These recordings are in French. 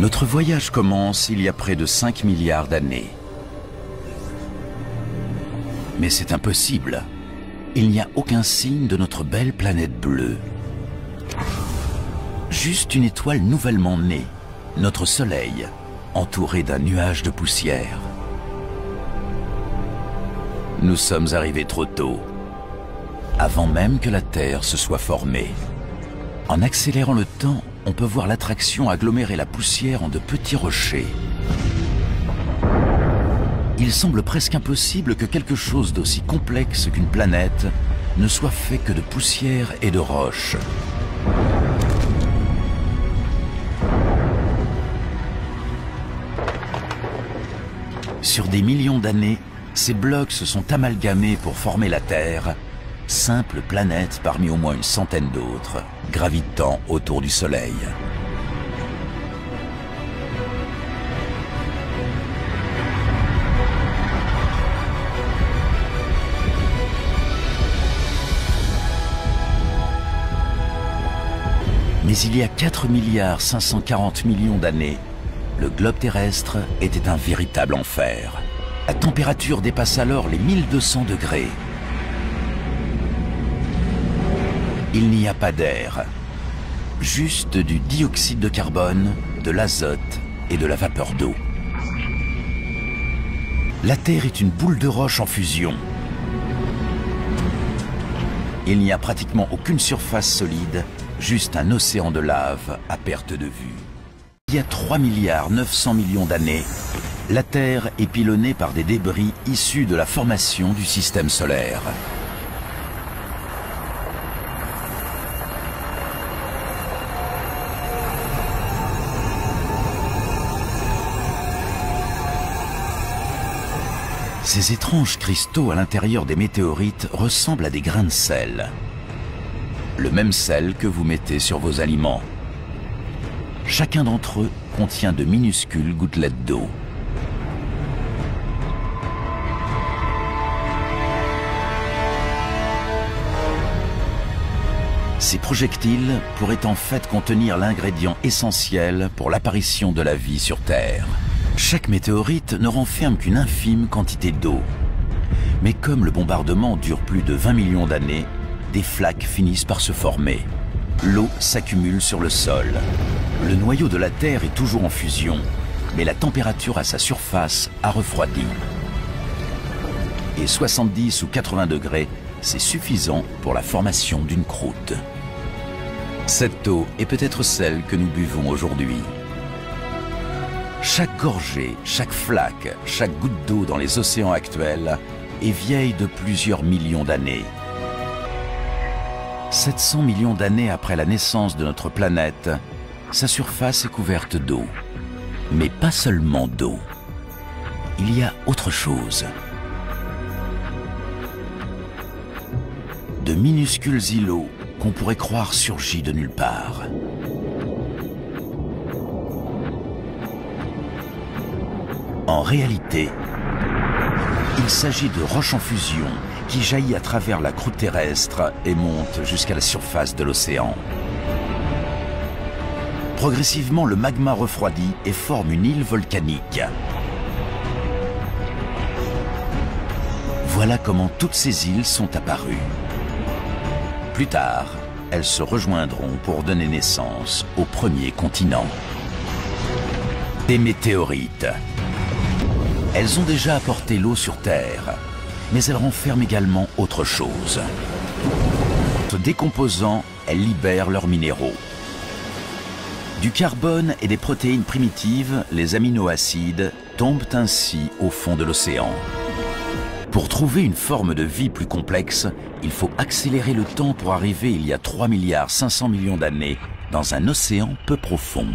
Notre voyage commence il y a près de 5 milliards d'années. Mais c'est impossible. Il n'y a aucun signe de notre belle planète bleue. Juste une étoile nouvellement née, notre Soleil, entouré d'un nuage de poussière. Nous sommes arrivés trop tôt, avant même que la Terre se soit formée. En accélérant le temps, on peut voir l'attraction agglomérer la poussière en de petits rochers. Il semble presque impossible que quelque chose d'aussi complexe qu'une planète ne soit fait que de poussière et de roches. Sur des millions d'années, ces blocs se sont amalgamés pour former la Terre, simple planète parmi au moins une centaine d'autres, gravitant autour du Soleil. Mais il y a 4 540 000 000 d'années, le globe terrestre était un véritable enfer. La température dépasse alors les 1200 degrés. Il n'y a pas d'air, juste du dioxyde de carbone, de l'azote et de la vapeur d'eau. La Terre est une boule de roche en fusion. Il n'y a pratiquement aucune surface solide, juste un océan de lave à perte de vue. Il y a 3 900 000 000 d'années, la Terre est pilonnée par des débris issus de la formation du système solaire. Ces étranges cristaux à l'intérieur des météorites ressemblent à des grains de sel. Le même sel que vous mettez sur vos aliments. Chacun d'entre eux contient de minuscules gouttelettes d'eau. Ces projectiles pourraient en fait contenir l'ingrédient essentiel pour l'apparition de la vie sur Terre. Chaque météorite ne renferme qu'une infime quantité d'eau. Mais comme le bombardement dure plus de 20 millions d'années, des flaques finissent par se former. L'eau s'accumule sur le sol. Le noyau de la Terre est toujours en fusion, mais la température à sa surface a refroidi. Et 70 ou 80 degrés, c'est suffisant pour la formation d'une croûte. Cette eau est peut-être celle que nous buvons aujourd'hui. Chaque gorgée, chaque flaque, chaque goutte d'eau dans les océans actuels est vieille de plusieurs millions d'années. 700 millions d'années après la naissance de notre planète, sa surface est couverte d'eau. Mais pas seulement d'eau. Il y a autre chose. De minuscules îlots qu'on pourrait croire surgis de nulle part. En réalité, il s'agit de roches en fusion qui jaillit à travers la croûte terrestre et monte jusqu'à la surface de l'océan. Progressivement, le magma refroidit et forme une île volcanique. Voilà comment toutes ces îles sont apparues. Plus tard, elles se rejoindront pour donner naissance au premier continent. Des météorites. Elles ont déjà apporté l'eau sur Terre, mais elles renferment également autre chose. Se décomposant, elles libèrent leurs minéraux. Du carbone et des protéines primitives, les aminoacides, tombent ainsi au fond de l'océan. Pour trouver une forme de vie plus complexe, il faut accélérer le temps pour arriver il y a 3 500 000 000 d'années dans un océan peu profond.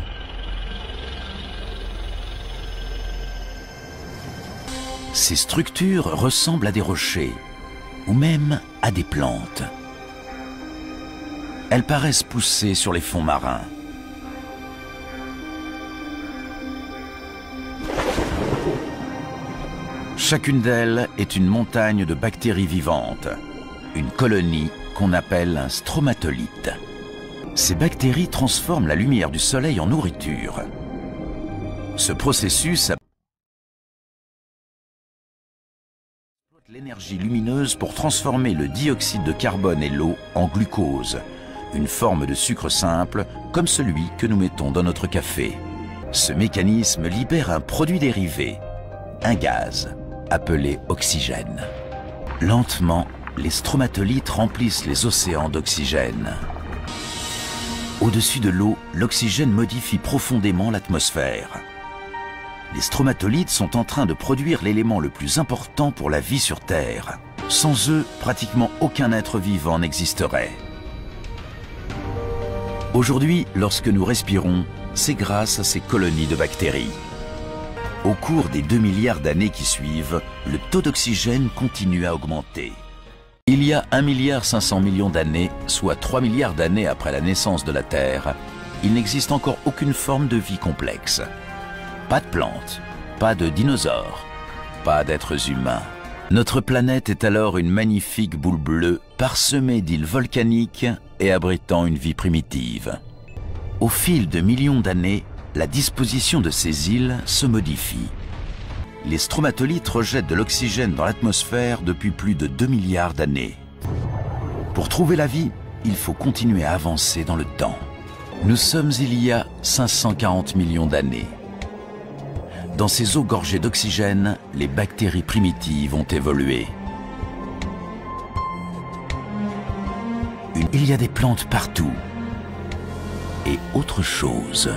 Ces structures ressemblent à des rochers, ou même à des plantes. Elles paraissent pousser sur les fonds marins. Chacune d'elles est une montagne de bactéries vivantes, une colonie qu'on appelle un stromatolite. Ces bactéries transforment la lumière du soleil en nourriture. Ce processus exploite l'énergie lumineuse pour transformer le dioxyde de carbone et l'eau en glucose, une forme de sucre simple comme celui que nous mettons dans notre café. Ce mécanisme libère un produit dérivé, un gaz, appelé oxygène. Lentement, les stromatolites remplissent les océans d'oxygène. Au-dessus de l'eau, l'oxygène modifie profondément l'atmosphère. Les stromatolites sont en train de produire l'élément le plus important pour la vie sur Terre. Sans eux, pratiquement aucun être vivant n'existerait. Aujourd'hui, lorsque nous respirons, c'est grâce à ces colonies de bactéries. Au cours des 2 milliards d'années qui suivent, le taux d'oxygène continue à augmenter. Il y a 1,5 milliard d'années, soit 3 milliards d'années après la naissance de la Terre, il n'existe encore aucune forme de vie complexe. Pas de plantes, pas de dinosaures, pas d'êtres humains. Notre planète est alors une magnifique boule bleue parsemée d'îles volcaniques et abritant une vie primitive. Au fil de millions d'années, la disposition de ces îles se modifie. Les stromatolites rejettent de l'oxygène dans l'atmosphère depuis plus de 2 milliards d'années. Pour trouver la vie, il faut continuer à avancer dans le temps. Nous sommes il y a 540 millions d'années. Dans ces eaux gorgées d'oxygène, les bactéries primitives ont évolué. Il y a des plantes partout. Et autre chose.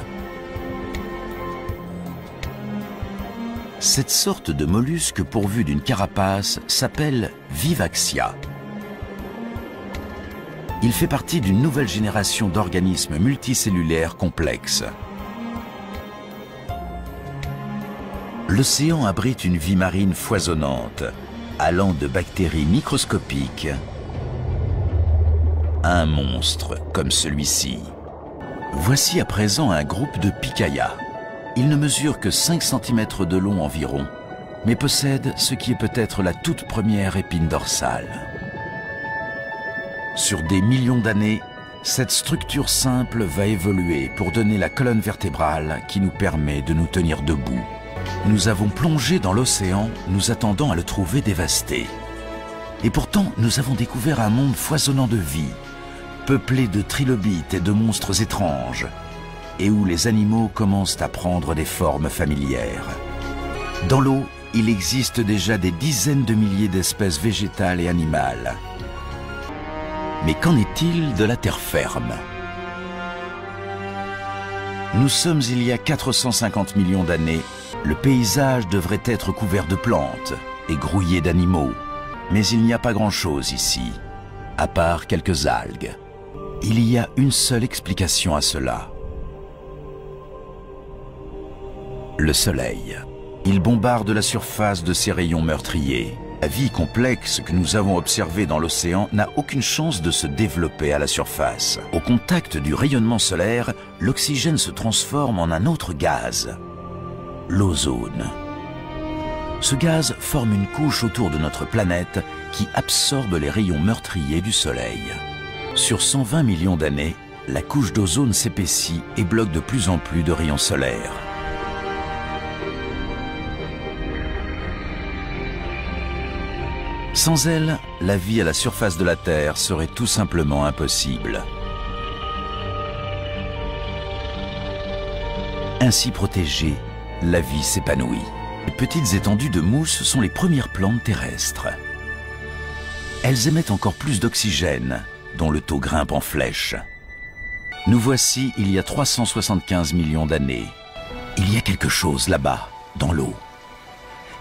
Cette sorte de mollusque pourvu d'une carapace s'appelle Vivaxia. Il fait partie d'une nouvelle génération d'organismes multicellulaires complexes. L'océan abrite une vie marine foisonnante, allant de bactéries microscopiques à un monstre comme celui-ci. Voici à présent un groupe de Picaya. Il ne mesure que 5 cm de long environ, mais possède ce qui est peut-être la toute première épine dorsale. Sur des millions d'années, cette structure simple va évoluer pour donner la colonne vertébrale qui nous permet de nous tenir debout. Nous avons plongé dans l'océan, nous attendant à le trouver dévasté. Et pourtant, nous avons découvert un monde foisonnant de vie, peuplé de trilobites et de monstres étranges, et où les animaux commencent à prendre des formes familières. Dans l'eau, il existe déjà des dizaines de milliers d'espèces végétales et animales. Mais qu'en est-il de la terre ferme? Nous sommes il y a 450 millions d'années. Le paysage devrait être couvert de plantes et grouillé d'animaux. Mais il n'y a pas grand-chose ici, à part quelques algues. Il y a une seule explication à cela. Le soleil. Il bombarde la surface de ses rayons meurtriers. La vie complexe que nous avons observée dans l'océan n'a aucune chance de se développer à la surface. Au contact du rayonnement solaire, l'oxygène se transforme en un autre gaz, l'ozone. Ce gaz forme une couche autour de notre planète qui absorbe les rayons meurtriers du Soleil. Sur 120 millions d'années, la couche d'ozone s'épaissit et bloque de plus en plus de rayons solaires. Sans elle, la vie à la surface de la Terre serait tout simplement impossible. Ainsi protégée, la vie s'épanouit. Les petites étendues de mousse sont les premières plantes terrestres. Elles émettent encore plus d'oxygène, dont le taux grimpe en flèche. Nous voici il y a 375 millions d'années. Il y a quelque chose là-bas, dans l'eau.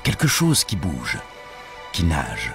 Quelque chose qui bouge, qui nage.